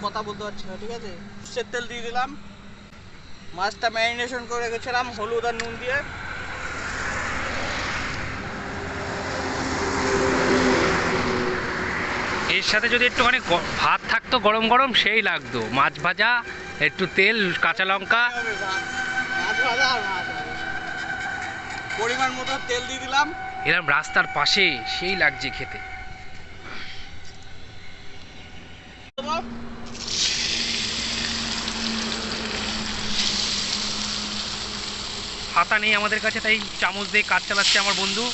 কথা বলতে পারছি না, ঠিক আছে। সর্ষের তেল দিয়ে দিলাম, মাছটা ম্যারিনেশন করে রেখেছিলাম হলুদ আর নুন দিয়ে। এর সাথে যদি একটুখানি ভাত থাকতো গরম গরম সেই লাগতো, মাছ ভাজা, একটু তেল, কাঁচা লঙ্কা। মাছ ভাজা আর মাছ ভাজা। পরিমাণ মতো তেল দিয়ে দিলাম। এরকম রাস্তার পাশে সেই লাগছে খেতে। হাতা নেই আমাদের কাছে, তাই চামচ দিয়ে কাজ চালাচ্ছে আমার বন্ধু।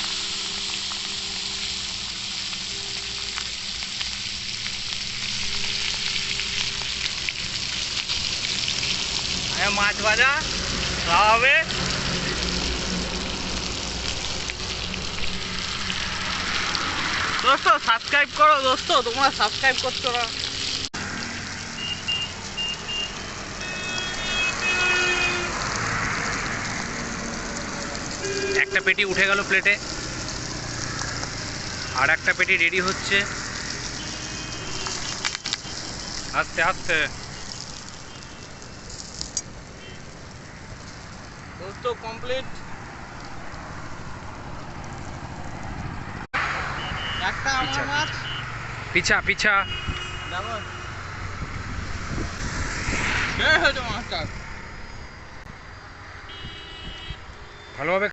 মাছ ভাজা খাওয়া হবে। দোস্ত সাবস্ক্রাইব করো, দোস্ত তোমরা সাবস্ক্রাইব করছো না। একটা পেটি উঠে গেল প্লেটে, আর একটা পেটি রেডি হচ্ছে। আস্তে আস্তে। দোস্ত কমপ্লিট। একটা আমার মাছ। পিছা পিছা। দেখো বের হয়েছে মাছটা ভালোভাবে